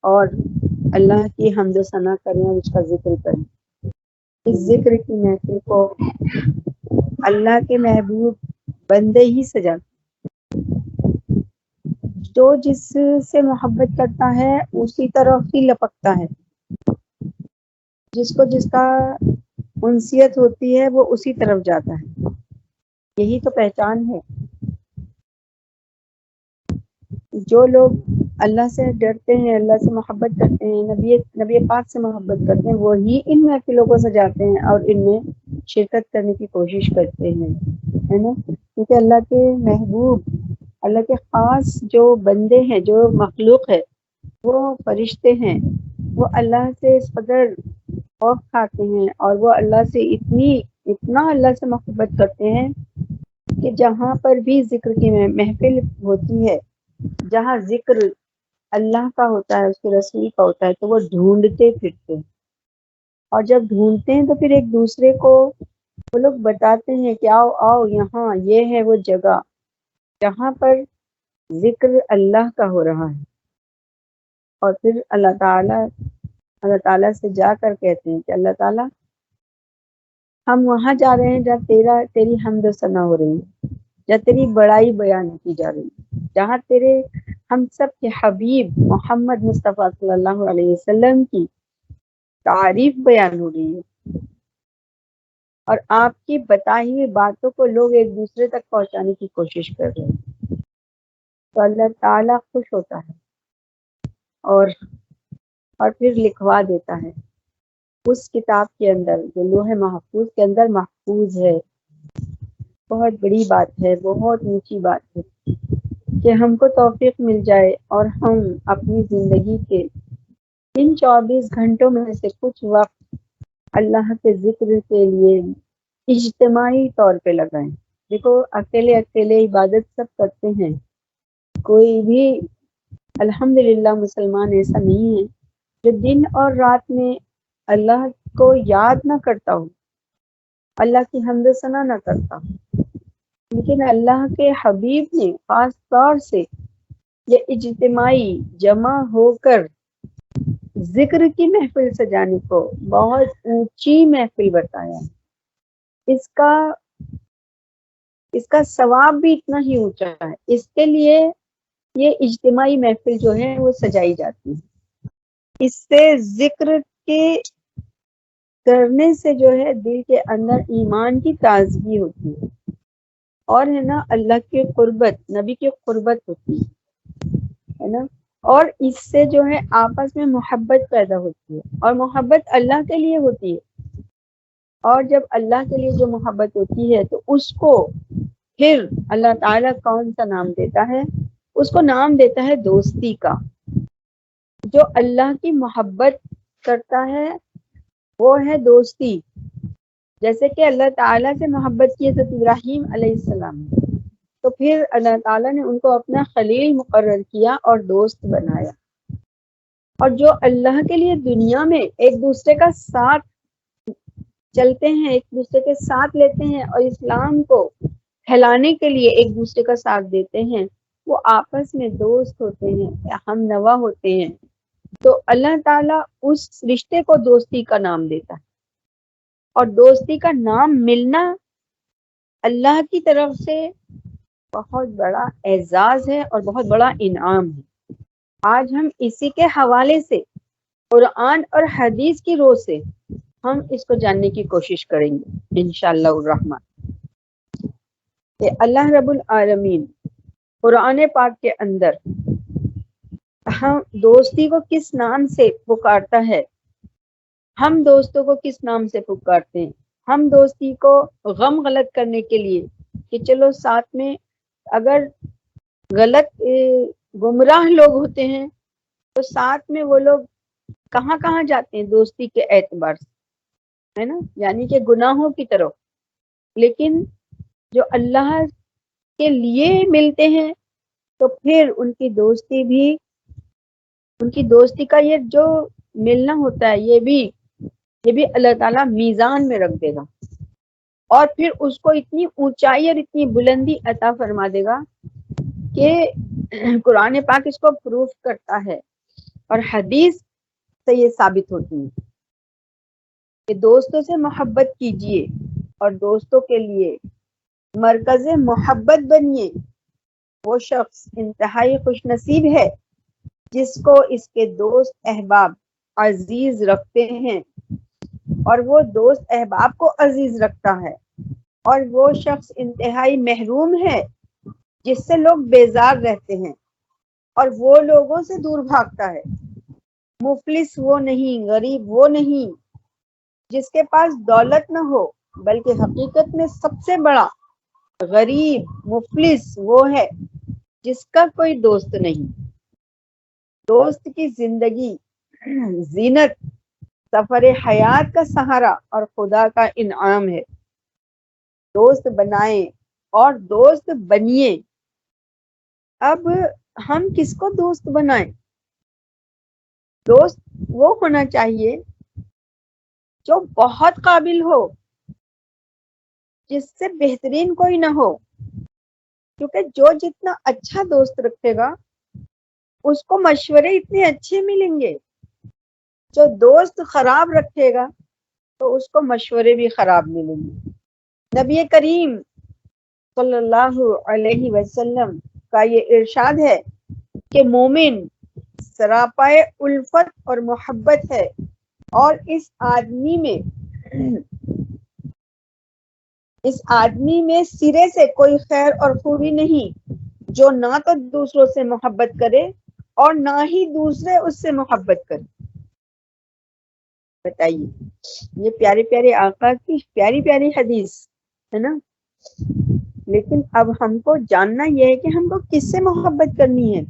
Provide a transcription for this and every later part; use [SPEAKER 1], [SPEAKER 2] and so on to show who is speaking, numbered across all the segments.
[SPEAKER 1] اور اللہ کی حمد و ثنا کریں اور اس کا ذکر کریں۔ اس ذکر کی محفل کو اللہ کے محبوب بندے ہی سجاتے، جو جس سے محبت کرتا ہے اسی طرف ہی لپکتا ہے، جس کو جس کا انسیت ہوتی ہے وہ اسی طرف جاتا ہے۔ یہی تو پہچان ہے۔ جو لوگ اللہ سے ڈرتے ہیں، اللہ سے محبت کرتے ہیں، نبی پاک سے محبت کرتے ہیں، وہی ان محفلوں کو سجاتے ہیں اور ان میں شرکت کرنے کی کوشش کرتے ہیں، ہے نا؟ کیونکہ اللہ کے محبوب، اللہ کے خاص جو بندے ہیں، جو مخلوق ہے، وہ فرشتے ہیں، وہ اللہ سے اس قدر خوف کھاتے ہیں اور وہ اللہ سے اتنا اللہ سے محبت کرتے ہیں کہ جہاں پر بھی ذکر کی محفل ہوتی ہے، جہاں ذکر اللہ کا ہوتا ہے، اس کے رسول کا ہوتا ہے، تو وہ ڈھونڈتے پھرتے ہیں، اور جب ڈھونڈتے ہیں تو پھر ایک دوسرے کو وہ لوگ بتاتے ہیں کہ آؤ آؤ یہاں، یہ ہے وہ جگہ جہاں پر ذکر اللہ کا ہو رہا ہے۔ اور پھر اللہ تعالیٰ سے جا کر کہتے ہیں کہ اللہ تعالیٰ ہم وہاں جا رہے ہیں جہاں تیری حمد و ثنا ہو رہی ہے، جہاں تیری بڑائی بیان کی جا رہی ہے، جہاں تیرے ہم سب کے حبیب محمد مصطفیٰ صلی اللہ علیہ وسلم کی تعریف بیان ہو رہی ہے، اور آپ کی بتائی ہوئی باتوں کو لوگ ایک دوسرے تک پہنچانے کی کوشش کر رہے ہیں، تو اللہ تعالیٰ خوش ہوتا ہے اور پھر لکھوا دیتا ہے اس کتاب کے اندر جو لوح محفوظ کے اندر محفوظ ہے۔ بہت بڑی بات ہے، بہت اونچی بات ہے کہ ہم کو توفیق مل جائے اور ہم اپنی زندگی کے ان 24 گھنٹوں میں سے کچھ وقت اللہ کے ذکر کے لیے اجتماعی طور پہ لگائیں۔ دیکھو اکیلے عبادت سب کرتے ہیں، کوئی بھی الحمدللہ مسلمان ایسا نہیں ہے جو دن اور رات میں اللہ کو یاد نہ کرتا ہو، اللہ کی حمد و ثنا نہ کرتا ہو، لیکن اللہ کے حبیب نے خاص طور سے یہ اجتماعی جمع ہو کر ذکر کی محفل سجانے کو بہت اونچی محفل بتایا ہے۔ اس کا ثواب بھی اتنا ہی اونچا ہے، اس کے لیے یہ اجتماعی محفل جو ہے وہ سجائی جاتی ہے۔ اس سے ذکر کے کرنے سے جو ہے دل کے اندر ایمان کی تازگی ہوتی ہے، اور ہے نا اللہ کی قربت، نبی کی قربت ہوتی ہے نا، اور اس سے جو ہے آپس میں محبت پیدا ہوتی ہے، اور محبت اللہ کے لیے ہوتی ہے، اور جب اللہ کے لیے جو محبت ہوتی ہے تو اس کو پھر اللہ تعالیٰ کون سا نام دیتا ہے؟ اس کو نام دیتا ہے دوستی کا۔ جو اللہ کی محبت کرتا ہے وہ ہے دوستی، جیسے کہ اللہ تعالیٰ سے محبت کی حضرت ابراہیم علیہ السلام، تو پھر اللہ تعالیٰ نے ان کو اپنا خلیل مقرر کیا اور دوست بنایا، اور جو اللہ کے لیے دنیا میں ایک دوسرے کا ساتھ چلتے ہیں، ایک دوسرے کے ساتھ لیتے ہیں اور اسلام کو پھیلانے کے لیے ایک دوسرے کا ساتھ دیتے ہیں، وہ آپس میں دوست ہوتے ہیں، ہم نوا ہوتے ہیں، تو اللہ تعالیٰ اس رشتے کو دوستی کا نام دیتا ہے، اور دوستی کا نام ملنا اللہ کی طرف سے بہت بڑا اعزاز ہے اور بہت بڑا انعام ہے۔ آج ہم اسی کے حوالے سے قرآن اور حدیث کی روح سے ہم اس کو جاننے کی کوشش کریں گے انشاءاللہ الرحمن، کہ اللہ رب العالمین قرآن پاک کے اندر ہم دوستی کو کس نام سے پکارتا ہے، ہم دوستوں کو کس نام سے پکارتے ہیں۔ ہم دوستی کو غم غلط کرنے کے لیے کہ چلو ساتھ میں، اگر غلط گمراہ لوگ ہوتے ہیں تو ساتھ میں وہ لوگ کہاں کہاں جاتے ہیں دوستی کے اعتبار سے، ہے نا، یعنی کہ گناہوں کی طرف، لیکن جو اللہ کے لیے ملتے ہیں تو پھر ان کی دوستی کا یہ جو ملنا ہوتا ہے یہ بھی اللہ تعالیٰ میزان میں رکھ دے گا، اور پھر اس کو اتنی اونچائی اور اتنی بلندی عطا فرما دے گا کہ قرآن پاک اس کو پروف کرتا ہے اور حدیث سے یہ ثابت ہوتی ہے کہ دوستوں سے محبت کیجیے اور دوستوں کے لیے مرکز محبت بنیے۔ وہ شخص انتہائی خوش نصیب ہے جس کو اس کے دوست احباب عزیز رکھتے ہیں اور وہ دوست احباب کو عزیز رکھتا ہے، اور وہ شخص انتہائی محروم ہے جس سے لوگ بیزار رہتے ہیں اور وہ لوگوں سے دور بھاگتا ہے۔ مفلس وہ نہیں، غریب وہ نہیں جس کے پاس دولت نہ ہو، بلکہ حقیقت میں سب سے بڑا غریب مفلس وہ ہے جس کا کوئی دوست نہیں۔ دوست کی زندگی زینت، سفر حیات کا سہارا اور خدا کا انعام ہے۔ دوست بنائیں اور دوست بنیے۔ اب ہم کس کو دوست بنائیں؟ دوست وہ ہونا چاہیے جو بہت قابل ہو، جس سے بہترین کوئی نہ ہو، کیونکہ جو جتنا اچھا دوست رکھے گا اس کو مشورے اتنے اچھے ملیں گے۔ جو دوست خراب رکھے گا تو اس کو مشورے بھی خراب ملیں گے۔ نبی کریم صلی اللہ علیہ وسلم کا یہ ارشاد ہے کہ مومن سراپائے الفت اور محبت ہے، اور اس آدمی میں سرے سے کوئی خیر اور خوبی نہیں جو نہ تو دوسروں سے محبت کرے اور نہ ہی دوسرے اس سے محبت کرے۔ بتائیے، یہ پیارے پیارے آقا کی پیاری پیاری حدیث ہے نا، لیکن اب ہم کو جاننا یہ ہے کہ ہم کو کس سے محبت کرنی ہے،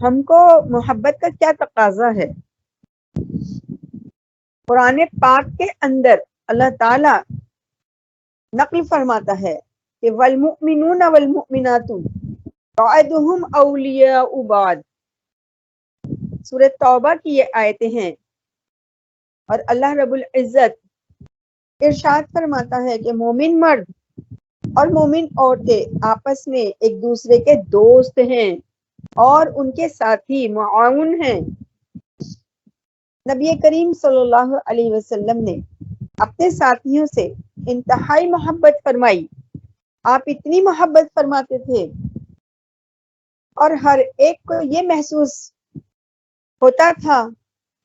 [SPEAKER 1] ہم کو محبت کا کیا تقاضا ہے۔ قرآن پاک کے اندر اللہ تعالی نقل فرماتا ہے کہ والمؤمنون والمؤمنات بعضهم اولیاء بعض۔ سورہ توبہ کی یہ آیتیں ہیں، اور اللہ رب العزت ارشاد فرماتا ہے کہ مومن مرد اور مومن عورتیں آپس میں ایک دوسرے کے دوست ہیں اور ان کے ساتھی معاون ہیں۔ نبی کریم صلی اللہ علیہ وسلم نے اپنے ساتھیوں سے انتہائی محبت فرمائی۔ آپ اتنی محبت فرماتے تھے اور ہر ایک کو یہ محسوس ہوتا تھا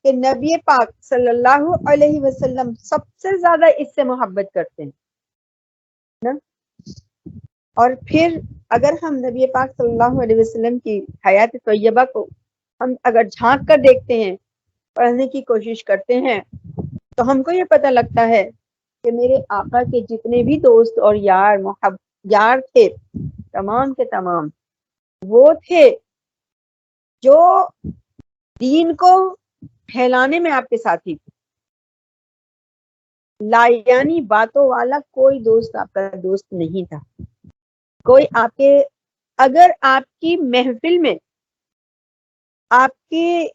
[SPEAKER 1] کہ نبی پاک صلی اللہ علیہ وسلم سب سے زیادہ اس سے محبت کرتے ہیں نا۔ اور پھر اگر ہم نبی پاک صلی اللہ علیہ وسلم کی حیات طیبہ کو ہم اگر جھانک کر دیکھتے ہیں، پڑھنے کی کوشش کرتے ہیں، تو ہم کو یہ پتہ لگتا ہے کہ میرے آقا کے جتنے بھی دوست اور یار تھے، تمام کے تمام وہ تھے جو دین کو پھیلانے میں آپ کے ساتھی تھے۔ لایانی باتوں والا کوئی دوست آپ کا دوست نہیں تھا۔ کوئی اگر آپ کی محفل میں آپ کے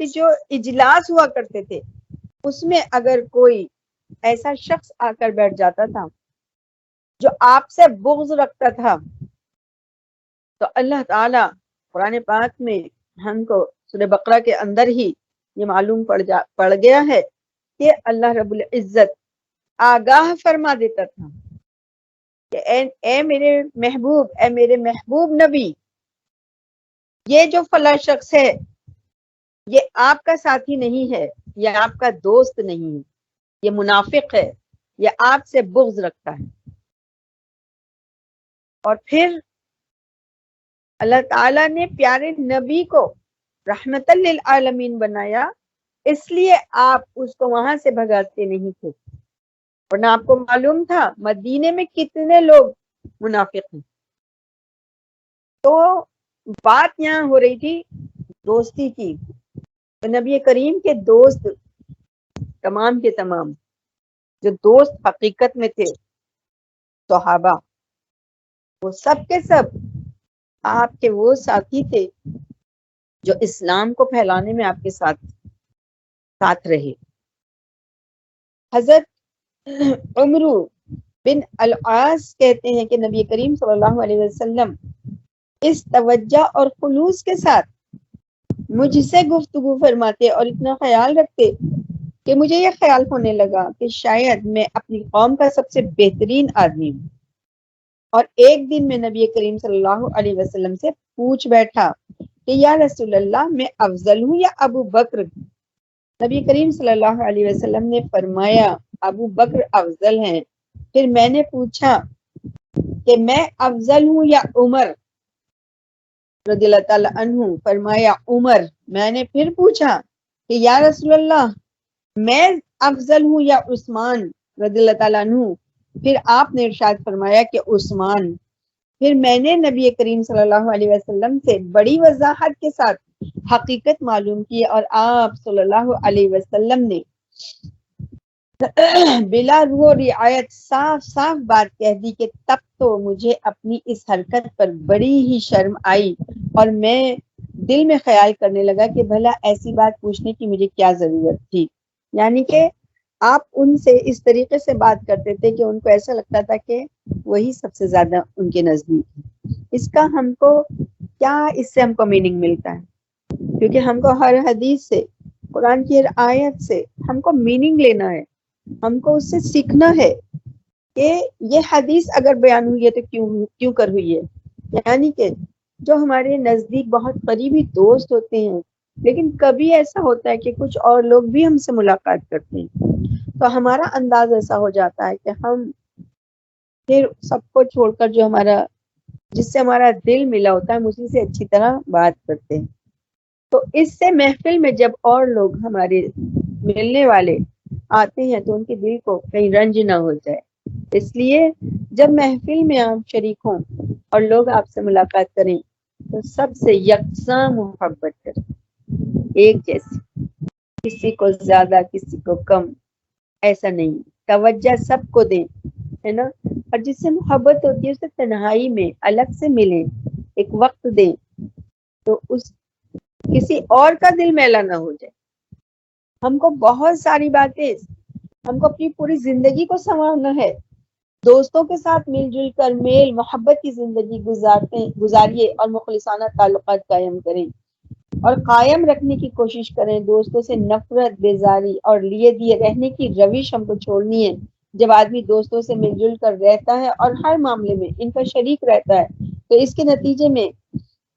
[SPEAKER 1] جو اجلاس ہوا کرتے تھے اس میں اگر کوئی ایسا شخص آ کر بیٹھ جاتا تھا جو آپ سے بغض رکھتا تھا، تو اللہ تعالی قرآن پاک میں ہم کو سورہ بقرہ کے اندر ہی یہ معلوم پڑ گیا ہے کہ اللہ رب العزت آگاہ فرما دیتا تھا کہ اے میرے محبوب نبی، یہ جو فلاں شخص ہے یہ آپ کا ساتھی نہیں ہے، یہ آپ کا دوست نہیں ہے، یہ منافق ہے، یہ آپ سے بغض رکھتا ہے۔ اور پھر اللہ تعالیٰ نے پیارے نبی کو رحمت للعالمین بنایا، اس لیے آپ اس کو وہاں سے بھگاتے نہیں تھے، ورنہ آپ کو معلوم تھا مدینے میں کتنے لوگ منافق ہیں۔ تو بات یہاں ہو رہی تھی دوستی کی، تو نبی کریم کے دوست تمام کے تمام جو دوست حقیقت میں تھے صحابہ، وہ سب کے سب آپ کے وہ ساتھی تھے جو اسلام کو پھیلانے میں آپ کے ساتھ رہے۔ حضرت عمرو بن العاص کہتے ہیں کہ نبی کریم صلی اللہ علیہ وسلم اس توجہ اور خلوص کے ساتھ مجھ سے گفتگو فرماتے اور اتنا خیال رکھتے کہ مجھے یہ خیال ہونے لگا کہ شاید میں اپنی قوم کا سب سے بہترین آدمی ہوں۔ اور ایک دن میں نبی کریم صلی اللہ علیہ وسلم سے پوچھ بیٹھا کہ یا رسول اللہ، میں افضل ہوں یا ابو بکر؟ نبی کریم صلی اللہ علیہ وسلم نے فرمایا ابو بکر افضل ہیں۔ پھر میں نے پوچھا کہ میں افضل ہوں یا عمر رضی اللہ تعالیٰ عنہ؟ فرمایا عمر۔ میں نے پھر پوچھا کہ یا رسول اللہ، میں افضل ہوں یا عثمان رضی اللہ تعالیٰ عنہ؟ پھر آپ نے ارشاد فرمایا کہ عثمان۔ پھر میں نے نبی کریم صلی اللہ علیہ وسلم سے بڑی وضاحت کے ساتھ حقیقت معلوم کی اور آپ صلی اللہ علیہ وسلم نے بلا روح رعایت صاف صاف بات کہہ دی کہ تب تو مجھے اپنی اس حرکت پر بڑی ہی شرم آئی اور میں دل میں خیال کرنے لگا کہ بھلا ایسی بات پوچھنے کی مجھے کیا ضرورت تھی۔ یعنی کہ آپ ان سے اس طریقے سے بات کرتے تھے کہ ان کو ایسا لگتا تھا کہ وہی سب سے زیادہ ان کے نزدیک ہے۔ اس کا ہم کو کیا، اس سے ہم کو میننگ ملتا ہے؟ کیونکہ ہم کو ہر حدیث سے، قرآن کی ہر آیت سے ہم کو میننگ لینا ہے، ہم کو اس سے سیکھنا ہے کہ یہ حدیث اگر بیان ہوئی ہے تو کیوں کر ہوئی ہے۔ یعنی کہ جو ہمارے نزدیک بہت قریبی دوست ہوتے ہیں، لیکن کبھی ایسا ہوتا ہے کہ کچھ اور لوگ بھی ہم سے ملاقات کرتے ہیں تو ہمارا انداز ایسا ہو جاتا ہے کہ ہم پھر سب کو چھوڑ کر جو جس سے ہمارا دل ملا ہوتا ہے ہم اسی سے اچھی طرح بات کرتے ہیں۔ تو اس سے محفل میں جب اور لوگ ہمارے ملنے والے آتے ہیں تو ان کے دل کو کہیں رنج نہ ہو جائے، اس لیے جب محفل میں آپ شریک ہوں اور لوگ آپ سے ملاقات کریں تو سب سے یکساں محبت کریں، ایک جیسی، کسی کو زیادہ کسی کو کم، ایسا نہیں، توجہ سب کو دیں، ہے نا۔ اور جس سے محبت ہوتی ہے اسے تنہائی میں الگ سے ملیں، ایک وقت دیں تو اس کسی اور کا دل میلا نہ ہو جائے۔ ہم کو بہت ساری باتیں، ہم کو اپنی پوری زندگی کو سنوارنا ہے، دوستوں کے ساتھ مل جل کر میل محبت کی زندگی گزاریے اور مخلصانہ تعلقات قائم کریں اور قائم رکھنے کی کوشش کریں۔ دوستوں سے نفرت، بیزاری اور لیے دیے رہنے کی روش ہم کو چھوڑنی ہے۔ جب آدمی دوستوں سے مل جل کر رہتا ہے اور ہر معاملے میں ان کا شریک رہتا ہے تو اس کے نتیجے میں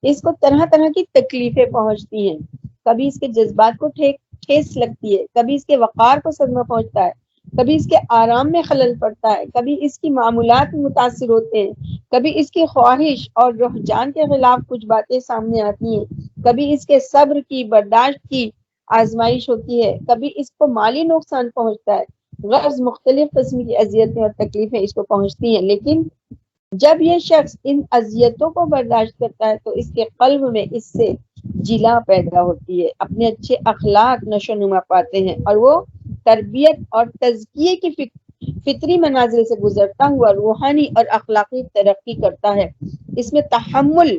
[SPEAKER 1] اس کو طرح طرح کی تکلیفیں پہنچتی ہیں، کبھی اس کے جذبات کو ٹھیس لگتی ہے، کبھی اس کے وقار کو صدمہ پہنچتا ہے، کبھی اس کے آرام میں خلل پڑتا ہے، کبھی اس کی معمولات متاثر ہوتے ہیں، کبھی اس کی خواہش اور رجحان کے خلاف کچھ باتیں سامنے آتی ہیں، کبھی اس کے صبر کی، برداشت کی آزمائش ہوتی ہے، کبھی اس کو مالی نقصان پہنچتا ہے، غرض مختلف قسم کی اذیتیں اور تکلیفیں اس کو پہنچتی ہیں۔ لیکن جب یہ شخص ان اذیتوں کو برداشت کرتا ہے تو اس کے قلب میں اس سے جلا پیدا ہوتی ہے، اپنے اچھے اخلاق نشو نما پاتے ہیں اور وہ تربیت اور تزکیے کی فطری منازل سے گزرتا ہوا روحانی اور اخلاقی ترقی کرتا ہے۔ اس میں تحمل،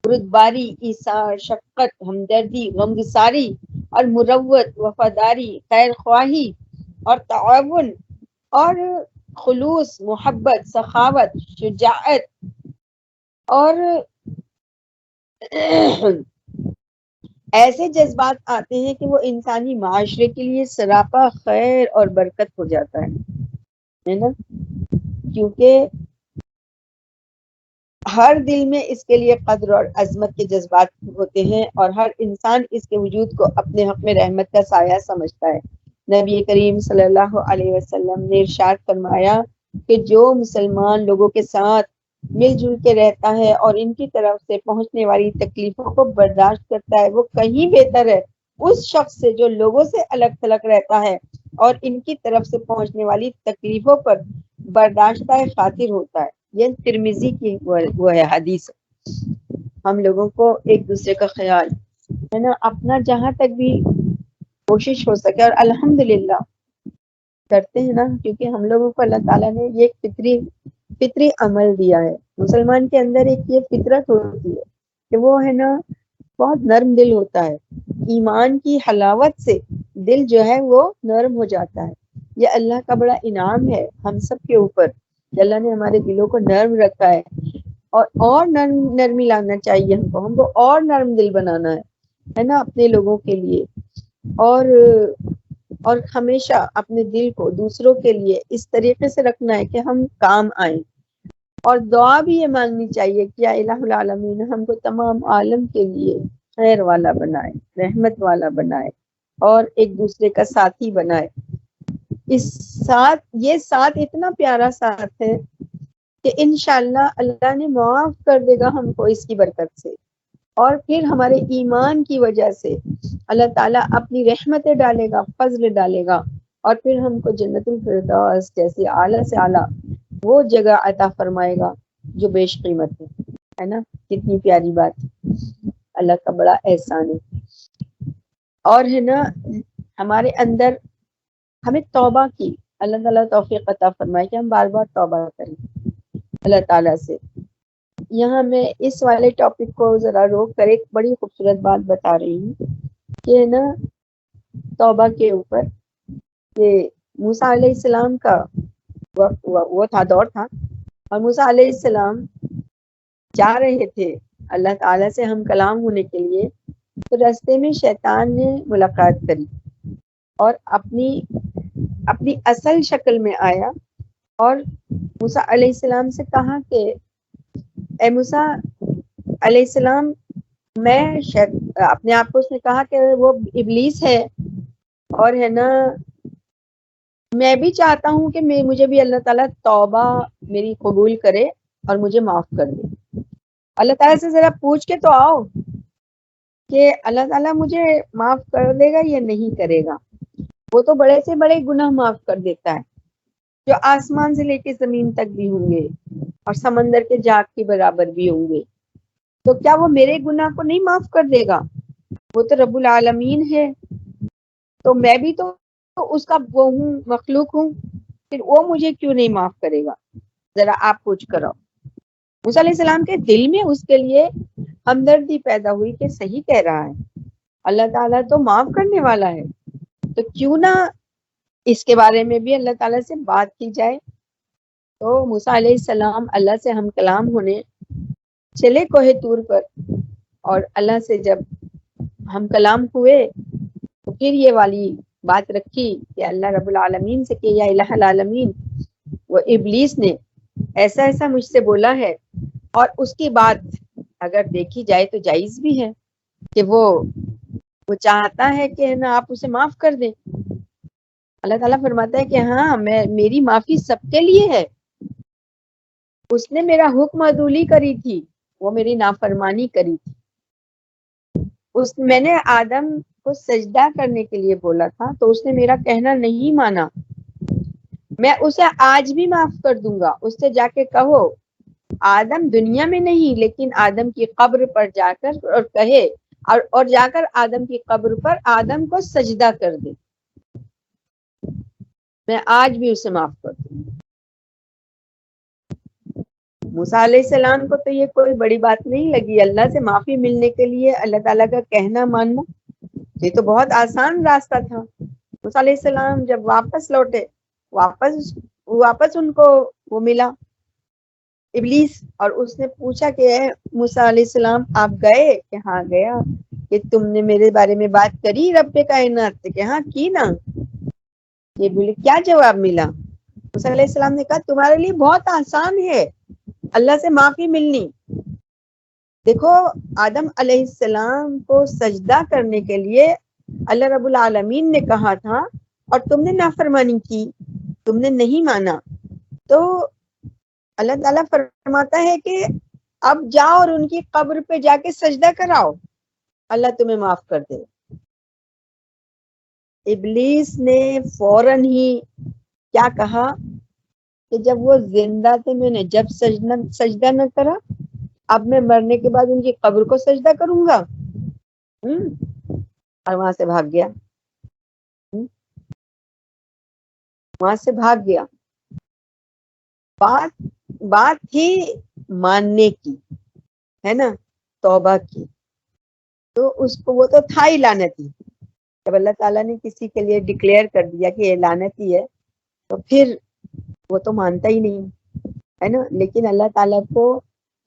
[SPEAKER 1] بردباری، ایثار، شفقت، ہمدردی، غمگساری اور مروت، وفاداری، خیر خواہی اور تعاون اور خلوص، محبت، سخاوت، شجاعت اور ایسے جذبات آتے ہیں کہ وہ انسانی معاشرے کے لیے سراپا خیر اور برکت ہو جاتا ہے نا۔ کیونکہ ہر دل میں اس کے لیے قدر اور عظمت کے جذبات ہوتے ہیں اور ہر انسان اس کے وجود کو اپنے حق میں رحمت کا سایہ سمجھتا ہے۔ نبی کریم صلی اللہ علیہ وسلم نے ارشاد فرمایا کہ جو مسلمان لوگوں کے ساتھ مل جل کے رہتا ہے اور ان کی طرف سے پہنچنے والی تکلیفوں کو برداشت کرتا ہے وہ کہیں بہتر ہے اس شخص سے جو لوگوں سے الگ تھلگ رہتا ہے اور ان کی طرف سے پہنچنے والی تکلیفوں پر برداشتہ خاطر ہوتا ہے۔ یہ ترمذی کی وہ ہے حدیث۔ ہم لوگوں کو ایک دوسرے کا خیال ہے نا، اپنا جہاں تک بھی کوشش ہو سکے، اور الحمدللہ کرتے ہیں نا، کیونکہ ہم لوگوں کو اللہ تعالیٰ نے یہ فطری عمل دیا ہے۔ مسلمان کے اندر ایک یہ فطرت ہوتی ہے کہ وہ ہے نا بہت نرم دل ہوتا ہے، ایمان کی حلاوت سے دل جو ہے وہ نرم ہو جاتا ہے۔ یہ اللہ کا بڑا انعام ہے ہم سب کے اوپر کہ اللہ نے ہمارے دلوں کو نرم رکھا ہے، اور نرمی لانا چاہیے ہم کو اور نرم دل بنانا ہے۔ ہے نا, اپنے لوگوں کے لیے, اور ہمیشہ اپنے دل کو دوسروں کے لیے اس طریقے سے رکھنا ہے کہ ہم کام آئیں. اور دعا بھی یہ مانگنی چاہیے کہ یا الہ العالمین ہم کو تمام عالم کے لیے خیر والا بنائے, رحمت والا بنائے, اور ایک دوسرے کا ساتھی بنائے. اس ساتھ, یہ ساتھ اتنا پیارا ساتھ ہے کہ انشاءاللہ اللہ نے معاف کر دے گا ہم کو اس کی برکت سے, اور پھر ہمارے ایمان کی وجہ سے اللہ تعالیٰ اپنی رحمتیں ڈالے گا, فضل ڈالے گا, اور پھر ہم کو جنت الفردوس جیسی اعلیٰ سے اعلیٰ وہ جگہ عطا فرمائے گا جو بیش قیمت ہے نا. کتنی پیاری بات, اللہ کا بڑا احسان ہے. اور ہے نا, ہمارے اندر ہمیں توبہ کی اللہ تعالیٰ توفیق عطا فرمائے کہ ہم بار بار توبہ کریں اللہ تعالیٰ سے. یہاں میں اس والے ٹاپک کو ذرا روک کر ایک بڑی خوبصورت بات بتا رہی ہوں کہ ہے نا, توبہ کے اوپر کہ موسیٰ علیہ السلام کا وہ تھا, دور تھا, اور موسیٰ علیہ السلام جا رہے تھے اللہ تعالیٰ سے ہم کلام ہونے کے لیے. تو راستے میں شیطان نے ملاقات کری اور اپنی اصل شکل میں آیا, اور موسیٰ علیہ السلام سے کہا کہ اے موسیٰ علیہ السلام, میں اپنے آپ کو اس نے کہا کہ وہ ابلیس ہے, اور ہے نا میں بھی چاہتا ہوں کہ مجھے بھی اللہ تعالیٰ توبہ میری قبول کرے اور مجھے معاف کر دے. اللہ تعالیٰ سے ذرا پوچھ کے تو آؤ کہ اللہ تعالیٰ مجھے معاف کر دے گا یا نہیں کرے گا. وہ تو بڑے سے بڑے گناہ معاف کر دیتا ہے جو آسمان سے لے کے زمین تک بھی ہوں گے اور سمندر کے جاگ کے برابر بھی ہوں گے. تو کیا وہ میرے گناہ کو نہیں معاف کر دے گا؟ وہ تو رب العالمین ہے, تو میں بھی تو اس کا وہ ہوں, مخلوق ہوں, پھر وہ مجھے کیوں نہیں معاف کرے گا؟ ذرا آپ پوچھ کرو. موسیٰ علیہ السلام کے دل میں اس کے لیے ہمدردی پیدا ہوئی کہ صحیح کہہ رہا ہے, اللہ تعالیٰ تو معاف کرنے والا ہے, تو کیوں نہ اس کے بارے میں بھی اللہ تعالیٰ سے بات کی جائے. تو موسیٰ علیہ السلام اللہ سے ہم کلام ہونے چلے کوہ طور پر, اور اللہ سے جب ہم کلام ہوئے تو پھر یہ والی بات رکھی کہ اللہ رب العالمین سے کہ یا الہ العالمین, وہ ابلیس نے ایسا ایسا مجھ سے بولا ہے, اور اس کی بات اگر دیکھی جائے تو جائز بھی ہے کہ وہ چاہتا ہے کہ نا آپ اسے معاف کر دیں. اللہ تعالیٰ فرماتا ہے کہ ہاں, میری معافی سب کے لیے ہے. اس نے میرا حکم عدولی کری تھی, وہ میری نافرمانی کری تھی. میں نے آدم کو سجدہ کرنے کے لیے بولا تھا تو اس نے میرا کہنا نہیں مانا. میں اسے آج بھی معاف کر دوں گا. اس سے جا کے کہو آدم دنیا میں نہیں لیکن آدم کی قبر پر جا کر اور کہے اور جا کر آدم کی قبر پر آدم کو سجدہ کر دے, میں آج بھی اسے معاف کر دوں گا. موسیٰ علیہ السلام کو تو یہ کوئی بڑی بات نہیں لگی. اللہ سے معافی ملنے کے لیے اللہ تعالیٰ کا کہنا ماننا یہ تو بہت آسان راستہ تھا. موسیٰ علیہ السلام جب واپس لوٹے, واپس ان کو وہ ملا ابلیس, اور اس نے پوچھا کہ اے موسیٰ علیہ السلام آپ گئے؟ کہ ہاں گیا. کہ تم نے میرے بارے میں بات کری رب کائنات سے؟ کہ ہاں کی نا. یہ بولے کیا جواب ملا؟ موسیٰ علیہ السلام نے کہا تمہارے لیے بہت آسان ہے اللہ سے معافی ملنی. دیکھو آدم علیہ السلام کو سجدہ کرنے کے لیے اللہ رب العالمین نے کہا تھا اور تم نے نافرمانی کی, تم نے نہیں مانا. تو اللہ تعالیٰ فرماتا ہے کہ اب جاؤ اور ان کی قبر پہ جا کے سجدہ کراؤ, اللہ تمہیں معاف کر دے. ابلیس نے فوراً ہی کیا کہا کہ جب وہ زندہ تھے میں نے جب سجدہ نہ کرا, اب میں مرنے کے بعد ان کی قبر کو سجدہ کروں گا. اور وہاں سے بھاگ گیا, وہاں سے بھاگ گیا. بات تھی ماننے کی, ہے نا, توبہ کی. تو اس کو وہ تو تھا ہی لعنتی. جب اللہ تعالیٰ نے کسی کے لیے ڈکلیئر کر دیا کہ یہ لعنتی ہے تو پھر وہ تو مانتا ہی نہیں, ہے نا. لیکن اللہ تعالیٰ کو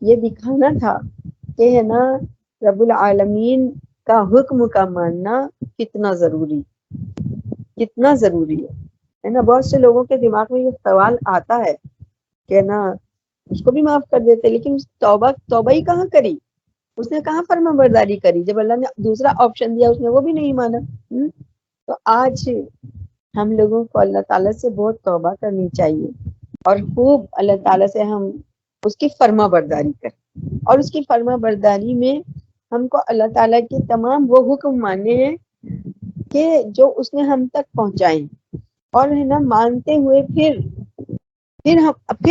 [SPEAKER 1] یہ دکھانا تھا کہ ہے نا رب العالمین کا حکم کا ماننا کتنا ضروری ہے نا. بہت سے لوگوں کے دماغ میں یہ سوال آتا ہے کہ نا اس کو بھی معاف کر دیتے, لیکن توبہ ہی کہاں کری, اس نے کہاں فرما برداری کری, جب اللہ نے دوسرا آپشن دیا اس نے وہ بھی نہیں مانا. تو آج ہم لوگوں کو اللہ تعالیٰ سے بہت توبہ کرنی چاہیے اور خوب اللہ تعالیٰ سے ہم اس کی فرما برداری کریں, اور اس کی فرما برداری میں ہم کو اللہ تعالیٰ کے تمام وہ حکم ماننے ہیں کہ جو اس نے ہم تک پہنچائے, اور ہے نا مانتے ہوئے پھر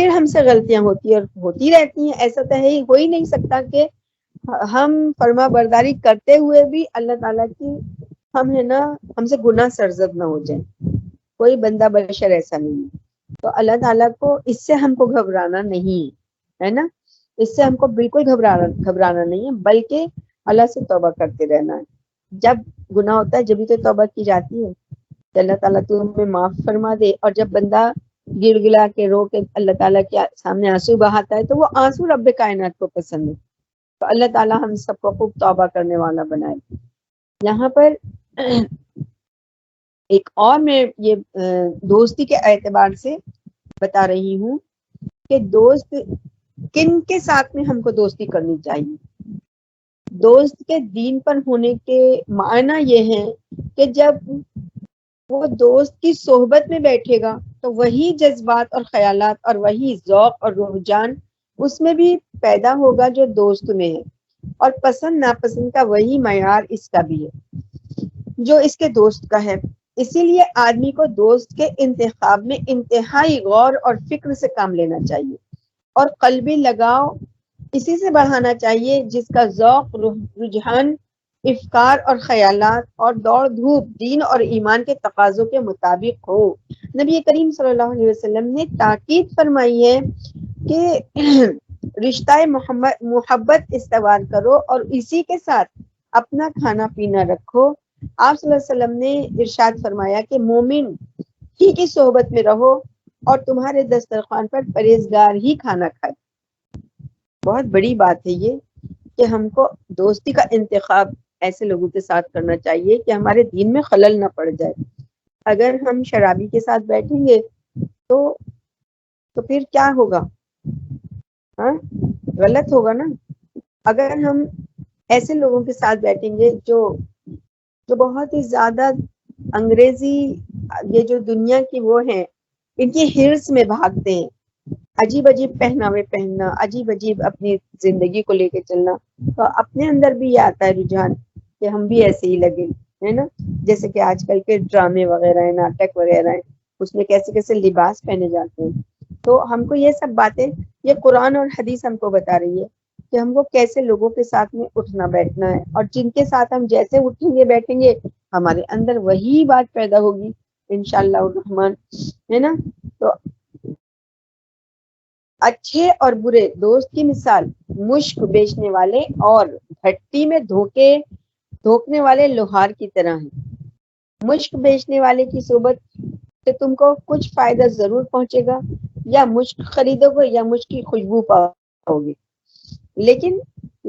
[SPEAKER 1] ہم سے غلطیاں ہوتی رہتی ہیں. ایسا تو ہے ہو ہی نہیں سکتا کہ ہم فرما برداری کرتے ہوئے بھی اللہ تعالیٰ کی ہم ہے نا ہم سے گناہ سرزد نہ ہو جائیں. کوئی بندہ بشر ایسا نہیں ہے. تو اللہ تعالیٰ کو اس سے ہم کو گھبرانا نہیں ہے نا, اس سے ہم کو بالکل گھبرانا نہیں ہے, بلکہ اللہ سے توبہ کرتے رہنا ہے. جب گناہ ہوتا ہے جبھی تو توبہ کی جاتی ہے کہ اللہ تعالیٰ تو ہمیں معاف فرما دے. اور جب بندہ گر گلا کے رو کے اللہ تعالیٰ کے سامنے آنسو بہاتا ہے تو وہ آنسو رب کائنات کو پسند ہے. تو اللہ تعالیٰ ہم سب کو خوب توبہ کرنے والا بنائے. یہاں پر ایک اور میں یہ دوستی کے اعتبار سے بتا رہی ہوں کہ دوست کن کے ساتھ میں ہم کو دوستی کرنی چاہیے. دوست کے دین پر ہونے کے معنی یہ ہے کہ جب وہ دوست کی صحبت میں بیٹھے گا تو وہی جذبات اور خیالات اور وہی ذوق اور رجحان اس میں بھی پیدا ہوگا جو دوست میں ہے, اور پسند ناپسند کا وہی معیار اس کا بھی ہے جو اس کے دوست کا ہے. اسی لیے آدمی کو دوست کے انتخاب میں انتہائی غور اور فکر سے کام لینا چاہیے, اور قلبی لگاؤ اسی سے بڑھانا چاہیے جس کا ذوق, رجحان, افکار اور خیالات اور دوڑ دھوپ دین اور ایمان کے تقاضوں کے مطابق ہو. نبی کریم صلی اللہ علیہ وسلم نے تاکید فرمائی ہے کہ رشتہ محبت استوار کرو اور اسی کے ساتھ اپنا کھانا پینا رکھو. آپ صلی اللہ علیہ وسلم نے ارشاد فرمایا کہ مومن ہی کی صحبت میں رہو اور تمہارے دسترخوان پر پرہیزگار ہی کھانا کھائے. بہت بڑی بات ہے یہ کہ ہم کو دوستی کا انتخاب ایسے لوگوں کے ساتھ کرنا چاہیے کہ ہمارے دین میں خلل نہ پڑ جائے. اگر ہم شرابی کے ساتھ بیٹھیں گے تو پھر کیا ہوگا, ہاں غلط ہوگا نا. اگر ہم ایسے لوگوں کے ساتھ بیٹھیں گے جو بہت ہی زیادہ انگریزی یہ جو دنیا کی وہ ہیں ان کی ہرس میں بھاگتے ہیں, عجیب عجیب پہناوے پہننا, عجیب عجیب اپنی زندگی کو لے کے چلنا, تو اپنے اندر بھی یہ آتا ہے رجحان کہ ہم بھی ایسے ہی لگے ہے نا. جیسے کہ آج کل کے ڈرامے وغیرہ ہیں, ناٹک وغیرہ ہیں, اس میں کیسے کیسے لباس پہنے جاتے ہیں. تو ہم کو یہ سب باتیں یہ قرآن اور حدیث ہم کو بتا رہی ہے کہ ہم کو کیسے لوگوں کے ساتھ میں اٹھنا بیٹھنا ہے, اور جن کے ساتھ ہم جیسے اٹھیں گے بیٹھیں گے ہمارے اندر وہی بات پیدا ہوگی انشاءاللہ الرحمن, ہے نا. تو اچھے اور برے دوست کی مثال مشک بیچنے والے اور بھٹی میں دھوکنے والے لوہار کی طرح ہے. مشک بیچنے والے کی صحبت سے تم کو کچھ فائدہ ضرور پہنچے گا, یا مشک خریدو گے یا مشک کی خوشبو پاؤ گے, لیکن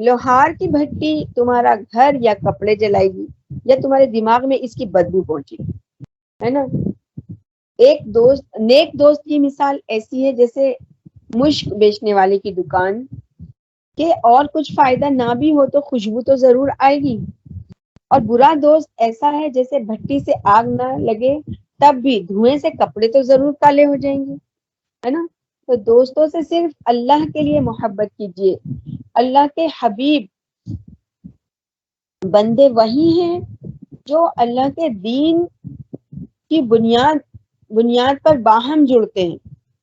[SPEAKER 1] لوہار کی بھٹی تمہارا گھر یا کپڑے جلائے گی یا تمہارے دماغ میں اس کی بدبو پہنچے گی, ہے نا. نیک دوست کی مثال ایسی ہے جیسے مشک بیچنے والے کی دکان کہ اور کچھ فائدہ نہ بھی ہو تو خوشبو تو ضرور آئے گی, اور برا دوست ایسا ہے جیسے بھٹی سے آگ نہ لگے تب بھی دھوئیں سے کپڑے تو ضرور کالے ہو جائیں گے, ہے نا. تو دوستوں سے صرف اللہ کے لیے محبت کیجیے. اللہ کے حبیب بندے وہی ہیں جو اللہ کے دین کی بنیاد پر باہم جڑتے ہیں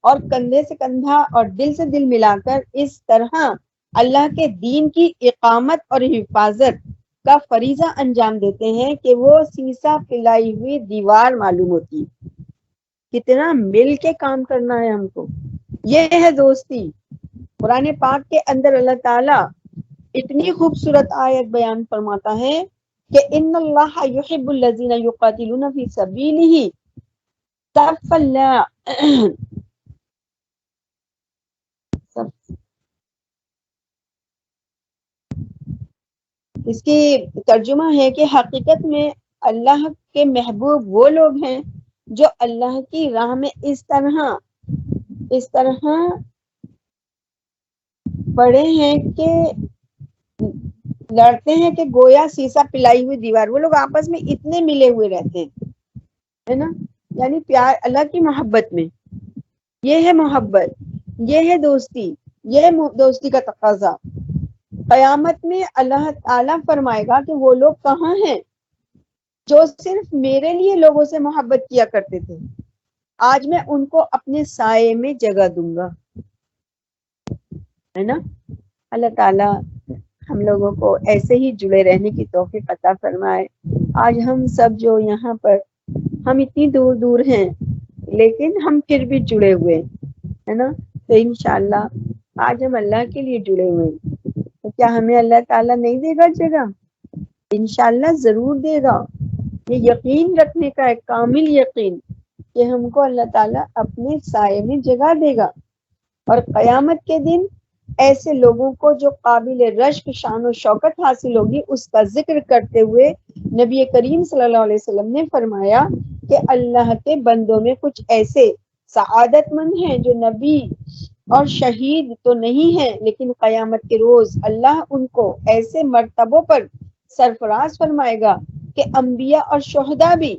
[SPEAKER 1] اور کندھے سے کندھا اور دل سے دل ملا کر اس طرح اللہ کے دین کی اقامت اور حفاظت کا فریضہ انجام دیتے ہیں کہ وہ سیسا پلائی ہوئی دیوار معلوم ہوتی ہے. کتنا مل کے کام کرنا ہے ہم کو, یہ ہے دوستی. قرآن پاک کے اندر اللہ تعالیٰ اتنی خوبصورت آیت بیان فرماتا ہے کہ ان اللہ یحب الذین یقاتلون فی سبیلہ صفا لا اس کی ترجمہ ہے کہ حقیقت میں اللہ کے محبوب وہ لوگ ہیں جو اللہ کی راہ میں اس طرح پڑے ہیں کہ لڑتے ہیں کہ گویا سیسا پلائی ہوئی دیوار. وہ لوگ آپس میں اتنے ملے ہوئے رہتے ہیں، ہے نا. یعنی پیار اللہ کی محبت میں، یہ ہے محبت، یہ ہے دوستی، یہ ہے دوستی کا تقاضا. قیامت میں اللہ تعالیٰ فرمائے گا کہ وہ لوگ کہاں ہیں جو صرف میرے لیے لوگوں سے محبت کیا کرتے تھے، آج میں ان کو اپنے سائے میں جگہ دوں گا، ہے نا. اللہ تعالیٰ ہم لوگوں کو ایسے ہی جڑے رہنے کی توفیق عطا فرمائے. آج ہم سب جو یہاں پر، ہم اتنی دور دور ہیں لیکن ہم پھر بھی جڑے ہوئے ہے نا. تو انشاءاللہ آج ہم اللہ کے لیے جڑے ہوئے ہیں، تو کیا ہمیں اللہ تعالیٰ نہیں دے گا جگہ؟ انشاءاللہ ضرور دے گا. یہ یقین رکھنے کا ایک کامل یقین کہ ہم کو اللہ تعالیٰ اپنے سائے میں جگہ دے گا. اور قیامت کے دن ایسے لوگوں کو جو قابل رشک شان و شوکت حاصل ہوگی، اس کا ذکر کرتے ہوئے نبی کریم صلی اللہ علیہ وسلم نے فرمایا کہ اللہ کے بندوں میں کچھ ایسے سعادت مند ہیں جو نبی اور شہید تو نہیں ہیں، لیکن قیامت کے روز اللہ ان کو ایسے مرتبوں پر سرفراز فرمائے گا کہ انبیاء اور شہداء بھی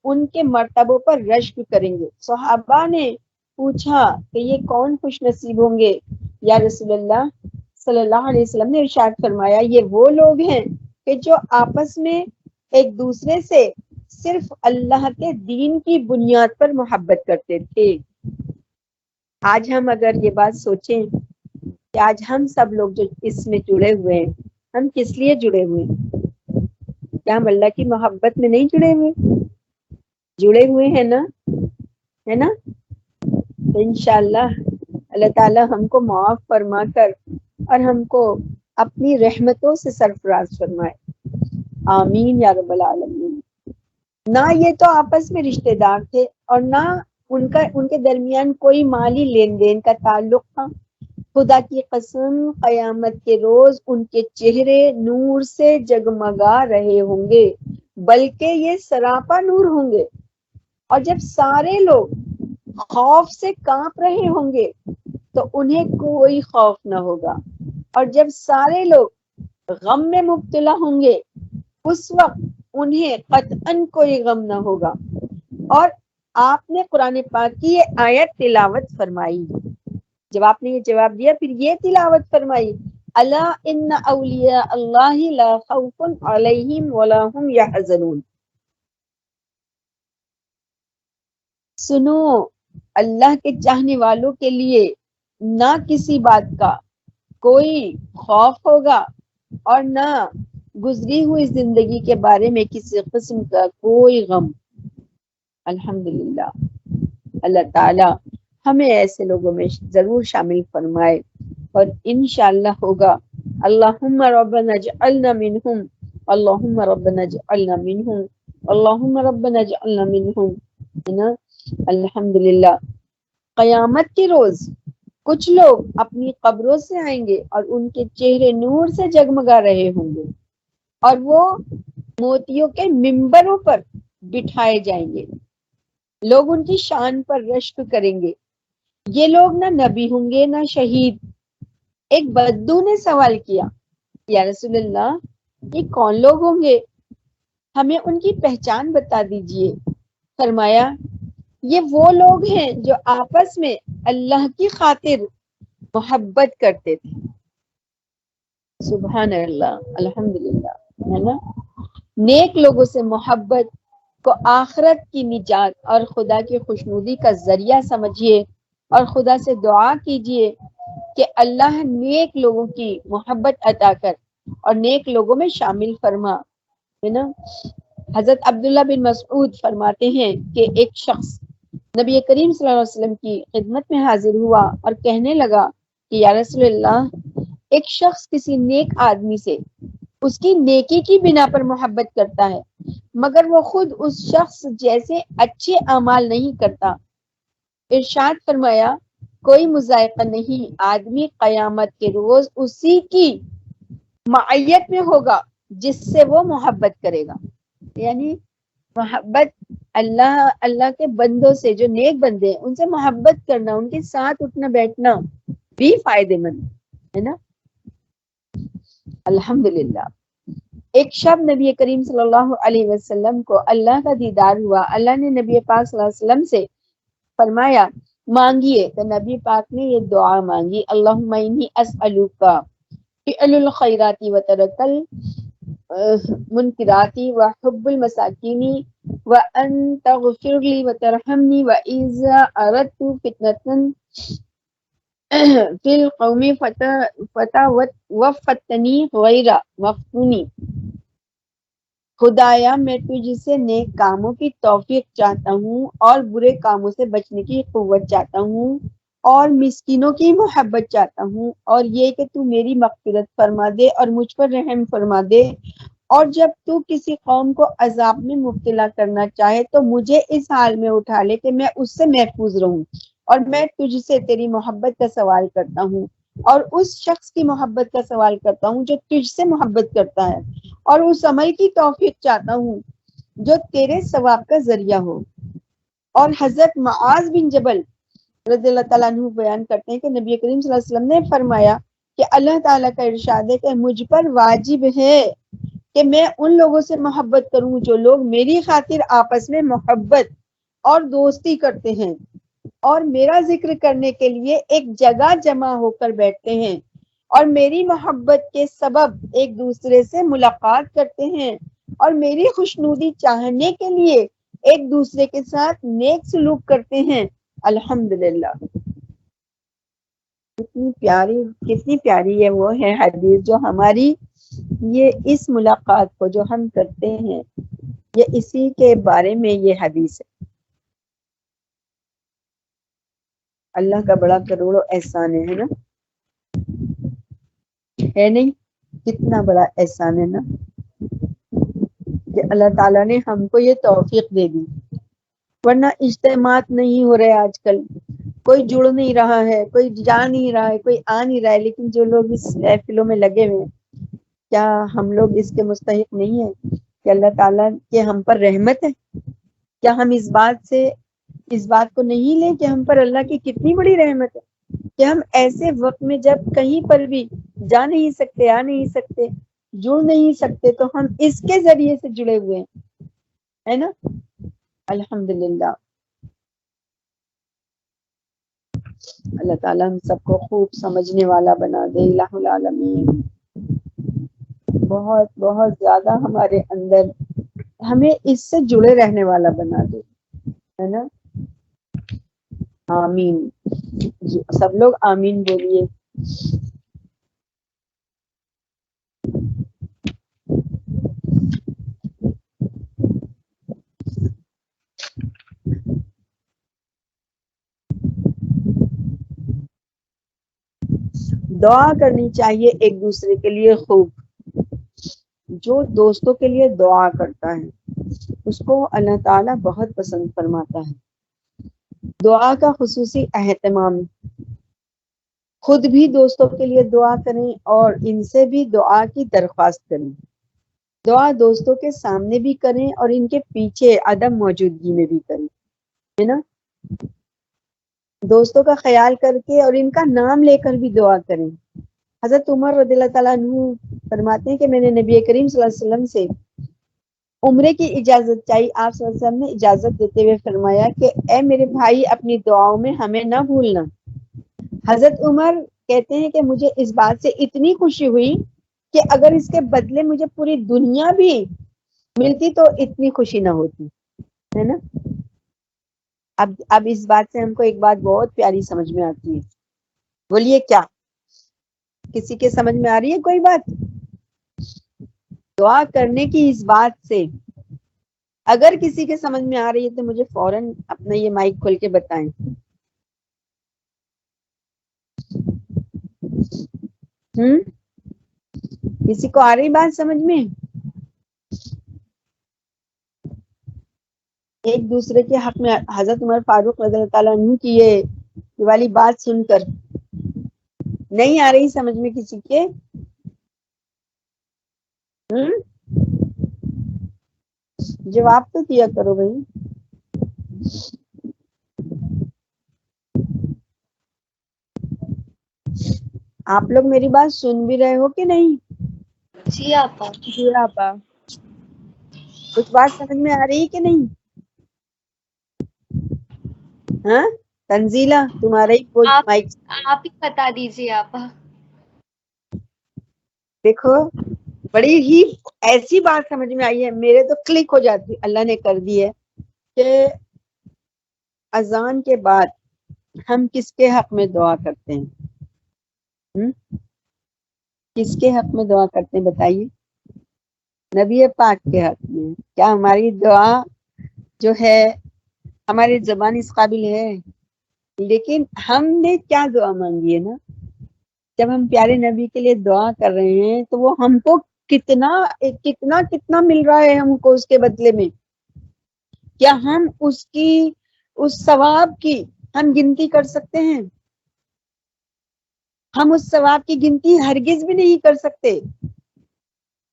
[SPEAKER 1] ان کے مرتبوں پر رشک کریں گے. صحابہ نے پوچھا کہ یہ کون خوش نصیب ہوں گے یا رسول اللہ صلی اللہ علیہ وسلم نے ارشاد فرمایا یہ وہ لوگ ہیں کہ جو آپس میں ایک دوسرے سے صرف اللہ کے دین کی بنیاد پر محبت کرتے تھے. آج ہم اگر یہ بات سوچیں کہ آج ہم سب لوگ جو اس میں جڑے ہوئے ہیں، ہم کس لیے جڑے ہوئے ہیں؟ کیا ہم اللہ کی محبت میں نہیں جڑے ہوئے؟ جڑے ہوئے ہیں نا، ہے نا. تو انشاءاللہ اللہ تعالی ہم کو معاف فرما کر اور ہم کو اپنی رحمتوں سے سرفراز فرمائے. آمین یا رب العالمین. نہ یہ تو آپس میں رشتہ دار تھے اور نہ ان کے درمیان کوئی مالی لین دین کا تعلق تھا. خدا کی قسم قیامت کے روز ان کے چہرے نور سے جگمگا رہے ہوں گے، بلکہ یہ سراپا نور ہوں گے. اور جب سارے لوگ خوف سے کانپ رہے ہوں گے تو انہیں کوئی خوف نہ ہوگا، اور جب سارے لوگ غم میں مبتلا ہوں گے اس وقت انہیں قطعاً کوئی غم نہ ہوگا. اور آپ نے قرآن پاک کی یہ آیت تلاوت فرمائی. جب آپ نے یہ جواب دیا پھر یہ تلاوت فرمائی، الا ان اولیاء اللہ لا خوف علیہم ولا هم یحزنون. سنو، اللہ کے چاہنے والوں کے لیے نہ کسی بات کا کوئی خوف ہوگا اور نہ گزری ہوئی زندگی کے بارے میں کسی قسم کا کوئی غم. الحمدللہ. اللہ تعالی ہمیں ایسے لوگوں میں ضرور شامل فرمائے اور انشاءاللہ ہوگا. اللہم ربنا اجعلنا منہم، اللہم ربنا اجعلنا منہم، اللہم ربنا اجعلنا منہم. الحمدللہ. قیامت کے روز کچھ لوگ اپنی قبروں سے آئیں گے اور ان کے چہرے نور سے جگمگا رہے ہوں گے اور وہ موتیوں کے منبروں پر بٹھائے جائیں گے. لوگ ان کی شان پر رشک کریں گے. یہ لوگ نہ نبی ہوں گے نہ شہید. ایک بدو نے سوال کیا، یا رسول اللہ یہ کون لوگ ہوں گے؟ ہمیں ان کی پہچان بتا دیجئے. فرمایا یہ وہ لوگ ہیں جو آپس میں اللہ کی خاطر محبت کرتے تھے. سبحان اللہ. الحمدللہ. ہے نا. نیک لوگوں سے محبت کو آخرت کی نجات اور خدا کی خوشنودی کا ذریعہ سمجھیے اور خدا سے دعا کیجئے کہ اللہ نیک لوگوں کی محبت عطا کر اور نیک لوگوں میں شامل فرما. ہے نا. حضرت عبداللہ بن مسعود فرماتے ہیں کہ ایک شخص نبی کریم صلی اللہ علیہ وسلم کی خدمت میں حاضر ہوا اور کہنے لگا کہ یا رسول اللہ، ایک شخص کسی نیک آدمی سے اس کی نیکی کی بنا پر محبت کرتا ہے مگر وہ خود اس شخص جیسے اچھے اعمال نہیں کرتا. ارشاد فرمایا کوئی مذائقہ نہیں، آدمی قیامت کے روز اسی کی معیت میں ہوگا جس سے وہ محبت کرے گا. یعنی محبت اللہ کے بندوں سے، جو نیک بندے ہیں ان سے محبت کرنا، ان کے ساتھ اٹھنا بیٹھنا بھی فائدے مند ہے نا. الحمدللہ. ایک شب نبی کریم صلی اللہ علیہ وسلم کو اللہ کا دیدار ہوا. اللہ نے نبی پاک صلی اللہ علیہ وسلم سے فرمایا مانگیے، تو نبی پاک نے یہ دعا مانگی، اللہم انی اسألوک فعل الخیرات وترک المنکرات وحب المساکین وان تغفر لی وترحمنی واذا اردت فتنة فی القوم وفتنی غیر مفتونی. خدایا میں تجھ سے نیک کاموں کی توفیق چاہتا ہوں اور برے کاموں سے بچنے کی قوت چاہتا ہوں اور مسکینوں کی محبت چاہتا ہوں، اور یہ کہ تو میری مغفرت فرما دے اور مجھ پر رحم فرما دے، اور جب تو کسی قوم کو عذاب میں مبتلا کرنا چاہے تو مجھے اس حال میں اٹھا لے کہ میں اس سے محفوظ رہوں، اور میں تجھ سے تیری محبت کا سوال کرتا ہوں اور اس شخص کی محبت کا سوال کرتا ہوں جو تجھ سے محبت کرتا ہے، اور اس عمل کی توفیق چاہتا ہوں جو تیرے ثواب کا ذریعہ ہو. اور حضرت معاذ بن جبل رضی اللہ تعالیٰ عنہ بیان کرتے ہیں کہ نبی کریم صلی اللہ علیہ وسلم نے فرمایا کہ اللہ تعالیٰ کا ارشاد ہے کہ مجھ پر واجب ہے کہ میں ان لوگوں سے محبت کروں جو لوگ میری خاطر آپس میں محبت اور دوستی کرتے ہیں اور میرا ذکر کرنے کے لیے ایک جگہ جمع ہو کر بیٹھتے ہیں اور میری محبت کے سبب ایک دوسرے سے ملاقات کرتے ہیں اور میری خوشنودی چاہنے کے لیے ایک دوسرے کے ساتھ نیک سلوک کرتے ہیں. الحمدللہ. کتنی پیاری ہے وہ ہے حدیث جو ہماری یہ اس ملاقات کو جو ہم کرتے ہیں یہ اسی کے بارے میں یہ حدیث ہے. اللہ کا بڑا کروڑوں احسان ہے نا، ہے نہیں؟ کتنا بڑا احسان ہے نا کہ اللہ تعالیٰ نے ہم کو یہ توفیق دے دی، ورنہ اجتماعات نہیں ہو رہے آج کل، کوئی جڑ نہیں رہا ہے، کوئی جا نہیں رہا ہے، کوئی آ نہیں رہا ہے، لیکن جو لوگ اس محفلوں میں لگے ہوئے ہیں، کیا ہم لوگ اس کے مستحق نہیں ہیں کہ اللہ تعالیٰ کے ہم پر رحمت ہے؟ کیا ہم اس بات کو نہیں لیں کہ ہم پر اللہ کی کتنی بڑی رحمت ہے کہ ہم ایسے وقت میں جب کہیں پر بھی جا نہیں سکتے، آ نہیں سکتے، جڑ نہیں سکتے، تو ہم اس کے ذریعے سے جڑے ہوئے ہیں، ہے نا. الحمدللہ. اللہ تعالیٰ ہم سب کو خوب سمجھنے والا بنا دے الہ العالمین. بہت بہت زیادہ ہمارے اندر ہمیں اس سے جڑے رہنے والا بنا دے، ہے نا. آمین. سب لوگ آمین بولیے. دعا کرنی چاہیے ایک دوسرے کے لیے خوب. جو دوستوں کے لیے دعا کرتا ہے اس کو اللہ تعالیٰ بہت پسند فرماتا ہے. دعا کا خصوصی اہتمام، خود بھی دوستوں کے لیے دعا کریں اور ان سے بھی دعا کی درخواست کریں. دعا دوستوں کے سامنے بھی کریں اور ان کے پیچھے عدم موجودگی میں بھی کریں، ہے نا. دوستوں کا خیال کر کے اور ان کا نام لے کر بھی دعا کریں. حضرت عمر رضی اللہ تعالیٰ عنہ فرماتے ہیں کہ میں نے نبی کریم صلی اللہ علیہ وسلم سے عمرے کی اجازت چاہی. آپ صلی اللہ علیہ وسلم نے اجازت دیتے ہوئے فرمایا کہ اے میرے بھائی اپنی دعاؤں میں ہمیں نہ بھولنا. حضرت عمر کہتے ہیں کہ مجھے اس بات سے اتنی خوشی ہوئی کہ اگر اس کے بدلے مجھے پوری دنیا بھی ملتی تو اتنی خوشی نہ ہوتی، ہے نا. اب اس بات سے ہم کو ایک بات بہت پیاری سمجھ میں آتی ہے. بولیے کیا کسی کے سمجھ میں آ رہی ہے کوئی بات؟ دعا کرنے کی اس بات سے اگر کسی کے سمجھ میں آ رہی ہے تو مجھے فوراً اپنا یہ مائک کھول کے بتائیں. کسی کو آ رہی بات سمجھ میں؟ ایک دوسرے کے حق میں حضرت عمر فاروق رضی اللہ تعالیٰ عنہ کی یہ والی بات سن کر نہیں آ رہی سمجھ میں کسی کے؟ جواب تو دیا کرو بھائی. آپ لوگ میری بات سن بھی رہے ہو کہ نہیں؟
[SPEAKER 2] جی آپا.
[SPEAKER 3] جی آپا.
[SPEAKER 1] کچھ بات سمجھ میں آ رہی ہے کہ نہیں؟ ہاں تنزیلہ تمہارا ہی
[SPEAKER 2] آپ
[SPEAKER 1] مائک.
[SPEAKER 2] آپ ہی بتا دیجیے آپا.
[SPEAKER 1] دیکھو بڑی ہی ایسی بات سمجھ میں آئی ہے، میرے تو کلک ہو جاتی، اللہ نے کر دی ہے کہ اذان کے بعد ہم کس کے حق میں دعا کرتے ہیں؟ کس کے حق میں دعا کرتے ہیں بتائیے؟ نبی پاک کے حق میں. کیا ہماری دعا جو ہے ہماری زبان اس قابل ہے؟ لیکن ہم نے کیا دعا مانگی ہے نا، جب ہم پیارے نبی کے لیے دعا کر رہے ہیں تو وہ ہم کو کتنا کتنا کتنا مل رہا ہے ہم کو اس کے بدلے میں. کیا ہم اس کی اس ثواب کی ہم گنتی کر سکتے ہیں؟ ہم اس ثواب کی گنتی ہرگز بھی نہیں کر سکتے.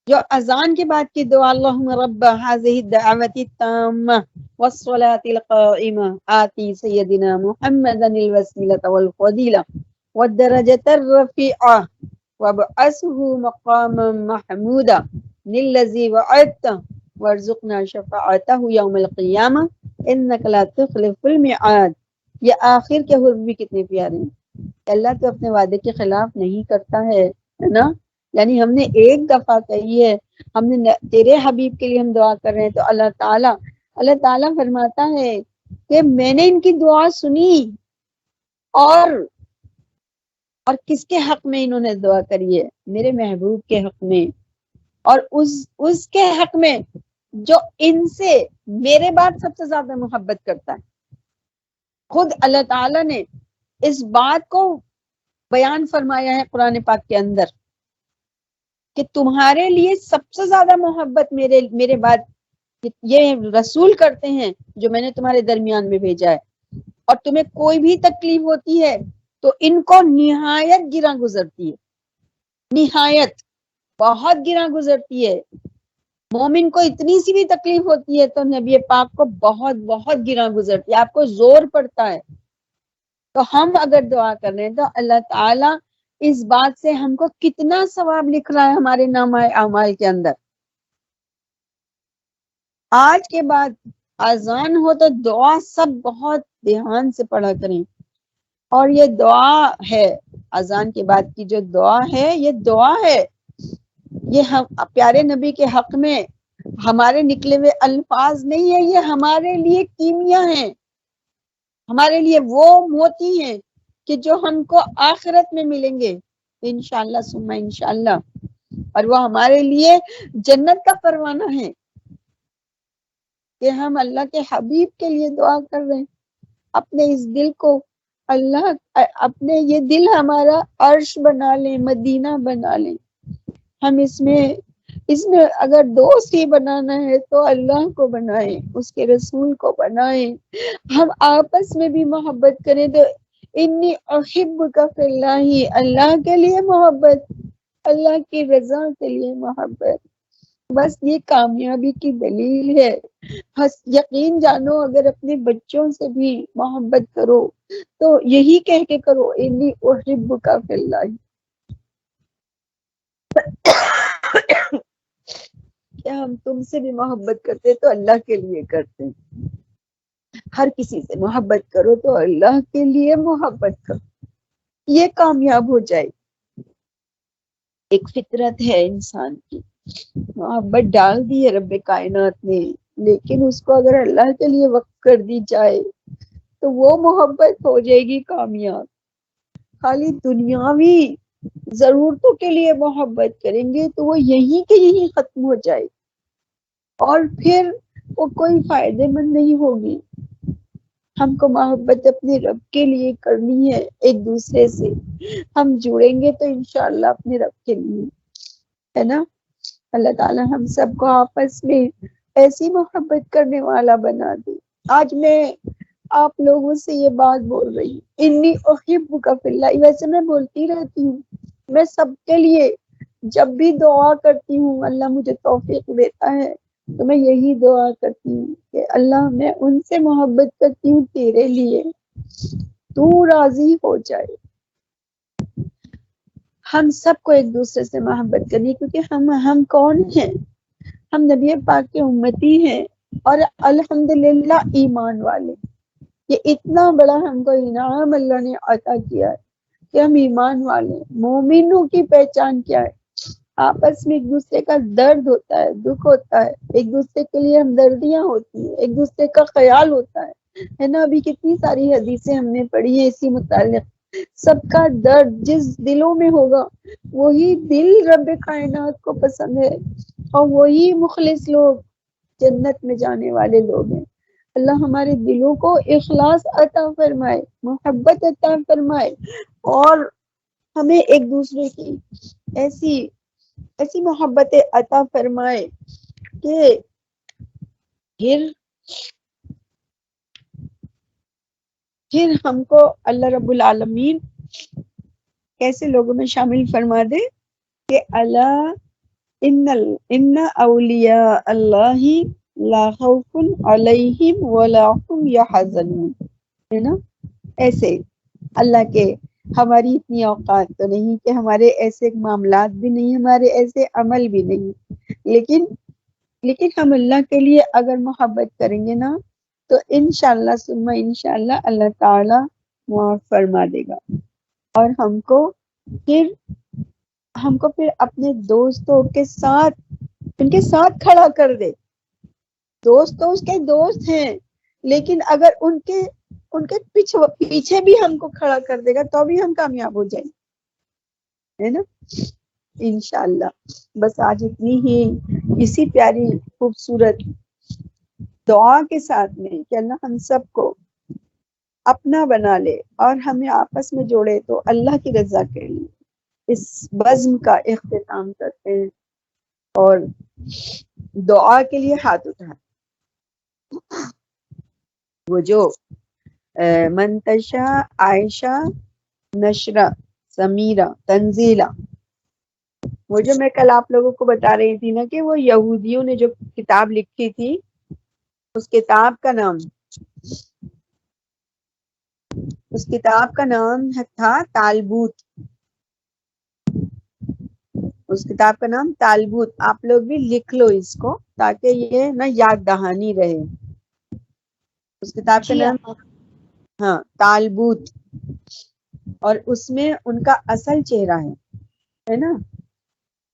[SPEAKER 1] جو اذان کے بعد کی دعا، اللہم رب هذه الدعوة التامة والصلاة القائمة آتی سیدنا محمدا الوسیلة والفضیلہ والدرجة الرفیعة وابعثه مقاما محمودا للذی وعدته وارزقنا شفاعته یوم القیامة انک لا تخلف الميعاد. یہ آخر کے حرف بھی کتنے پیارے ہیں. اللہ تو اپنے وعدے کے خلاف نہیں کرتا ہے نا. یعنی ہم نے ایک دفعہ کہی ہے، ہم نے تیرے حبیب کے لیے ہم دعا کر رہے ہیں تو اللہ تعالیٰ فرماتا ہے کہ میں نے ان کی دعا سنی. اور کس کے حق میں انہوں نے دعا کری ہے؟ میرے محبوب کے حق میں، اور اس کے حق میں جو ان سے میرے بعد سب سے زیادہ محبت کرتا ہے. خود اللہ تعالیٰ نے اس بات کو بیان فرمایا ہے قرآن پاک کے اندر کہ تمہارے لیے سب سے زیادہ محبت میرے بعد یہ رسول کرتے ہیں جو میں نے تمہارے درمیان میں بھیجا ہے. اور تمہیں کوئی بھی تکلیف ہوتی ہے تو ان کو نہایت گراں گزرتی ہے، نہایت بہت گراں گزرتی ہے. مومن کو اتنی سی بھی تکلیف ہوتی ہے تو نبی پاک کو بہت بہت گراں گزرتی ہے، آپ کو زور پڑتا ہے. تو ہم اگر دعا کر رہے ہیں تو اللہ تعالیٰ اس بات سے ہم کو کتنا ثواب لکھ رہا ہے ہمارے نامہ اعمال کے اندر. آج کے بعد اذان ہو تو دعا سب بہت دھیان سے پڑھا کریں. اور یہ دعا ہے، اذان کے بعد کی جو دعا ہے یہ دعا ہے، یہ ہم پیارے نبی کے حق میں ہمارے نکلے ہوئے الفاظ نہیں ہے، یہ ہمارے لیے کیمیا ہیں، ہمارے لیے وہ موتی ہیں کہ جو ہم کو آخرت میں ملیں گے انشاءاللہ ثم انشاءاللہ. اور وہ ہمارے لیے جنت کا پروانہ ہے کہ ہم اللہ کے حبیب کے لیے دعا کر رہے ہیں. اپنے اس دل کو اللہ اپنے یہ دل ہمارا عرش بنا لیں، مدینہ بنا لیں. ہم اس میں اگر دوست ہی بنانا ہے تو اللہ کو بنائیں، اس کے رسول کو بنائیں. ہم آپس میں بھی محبت کریں تو انی احبک فی اللہ، اللہ کے لیے محبت، اللہ کی رضا کے لیے محبت. بس یہ کامیابی کی دلیل ہے. یقین جانو اگر اپنے بچوں سے بھی محبت کرو تو یہی کہہ کے کرو انی احبک فی اللہ. کیا ہم تم سے بھی محبت کرتے تو اللہ کے لیے کرتے ہیں. ہر کسی سے محبت کرو تو اللہ کے لیے محبت کرو، یہ کامیاب ہو جائے. ایک فطرت ہے انسان کی، محبت ڈال دی ہے رب کائنات نے، لیکن اس کو اگر اللہ کے لیے وقف کر دی جائے تو وہ محبت ہو جائے گی کامیاب. خالی دنیاوی ضرورتوں کے لیے محبت کریں گے تو وہ یہی کہ یہی ختم ہو جائے اور پھر وہ کوئی فائدے مند نہیں ہوگی. ہم کو محبت اپنے رب کے لیے کرنی ہے، ایک دوسرے سے ہم جڑیں گے تو انشاءاللہ اپنے رب کے لیے، ہے نا. اللہ تعالی ہم سب کو آپس میں ایسی محبت کرنے والا بنا دے. آج میں آپ لوگوں سے یہ بات بول رہی ہوں، انی احبک فی اللہ. ویسے میں بولتی رہتی ہوں، میں سب کے لیے جب بھی دعا کرتی ہوں اللہ مجھے توفیق دیتا ہے تو میں یہی دعا کرتی ہوں کہ اللہ میں ان سے محبت کرتی ہوں تیرے لیے، تو راضی ہو جائے۔ ہم سب کو ایک دوسرے سے محبت کرنی، کیونکہ ہم کون ہیں؟ ہم نبی پاک کے امتی ہیں اور الحمدللہ ایمان والے۔ یہ اتنا بڑا ہم کو انعام اللہ نے عطا کیا ہے کہ ہم ایمان والے۔ مومنوں کی پہچان کیا ہے؟ آپس میں ایک دوسرے کا درد ہوتا ہے، دکھ ہوتا ہے، ایک دوسرے کے لیے ہمدردیاں ہوتی ہیں، ایک دوسرے کا خیال ہوتا ہے نا۔ ابھی کتنی ساری حدیثیں ہم نے پڑھی ہیں اسی متعلق۔ سب کا درد جس دلوں میں ہوگا وہی دل رب کائنات کو پسند ہے، اور وہی مخلص لوگ جنت میں جانے والے لوگ ہیں۔ اللہ ہمارے دلوں کو اخلاص عطا فرمائے، محبت عطا فرمائے، اور ہمیں ایک دوسرے کی ایسی محبت عطا فرمائے کہ پھر ہم کو اللہ رب العالمین کیسے لوگوں میں شامل فرما دے کہ اللہ ان اولیاء اللہ لا خوف علیہم ولا هم یحزنون، ہے نا؟ ایسے اللہ کے ہماری اتنی اوقات تو نہیں کہ ہمارے ایسے معاملات بھی نہیں، ہمارے ایسے عمل بھی نہیں، لیکن ہم اللہ کے لیے اگر محبت کریں گے نا تو انشاءاللہ ثم انشاءاللہ اللہ تعالی معاف فرما دے گا، اور ہم کو پھر اپنے دوستوں کے ساتھ ان کے ساتھ کھڑا کر دے۔ دوست تو اس کے دوست ہیں، لیکن اگر ان کے پیچھے بھی ہم کو کھڑا کر دے گا تو بھی ہم کامیاب ہو جائیں گے، ہے نا؟ انشاءاللہ۔ بس آج اتنی ہی اسی پیاری خوبصورت دعا کے ساتھ میں کہ اللہ ہم سب کو اپنا بنا لے اور ہمیں آپس میں جوڑے، تو اللہ کی رضا کے لیے اس بزم کا اختتام کرتے ہیں اور دعا کے لیے ہاتھ اٹھائیں۔ وہ جو منتشا، عائشہ، نشرہ، سمیرہ، تنزیلہ، وہ جو میں کل آپ لوگوں کو بتا رہی تھی نا کہ وہ یہودیوں نے جو کتاب لکھی تھی، اس کتاب کا نام تھا تالبوت۔ اس کتاب کا نام تالبوت۔ آپ لوگ بھی لکھ لو اس کو تاکہ یہ نا یاد دہانی رہے۔ اس کتاب کا نام تالبوت، اور اس میں ان کا اصل چہرہ ہے نا،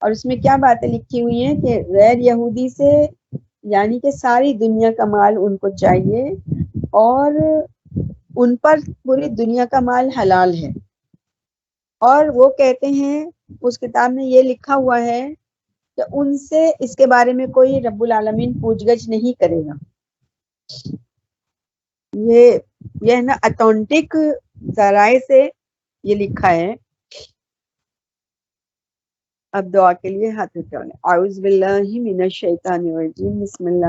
[SPEAKER 1] اور اس میں کیا باتیں لکھی ہوئی ہیں کہ غیر یہودی سے یعنی کہ ساری دنیا کا مال ان کو چاہیے، اور ان پر پوری دنیا کا مال حلال ہے، اور وہ کہتے ہیں اس کتاب میں یہ لکھا ہوا ہے کہ ان سے اس کے بارے میں کوئی رب العالمین پوچھ گچھ نہیں کرے گا۔ یہ نا اتھینٹک ذرائع سے یہ لکھا ہے۔ اب دعا کے لیے ہاتھ اٹھائیں۔ اعوذ باللہ من الشیطان الرجیم، بسم اللہ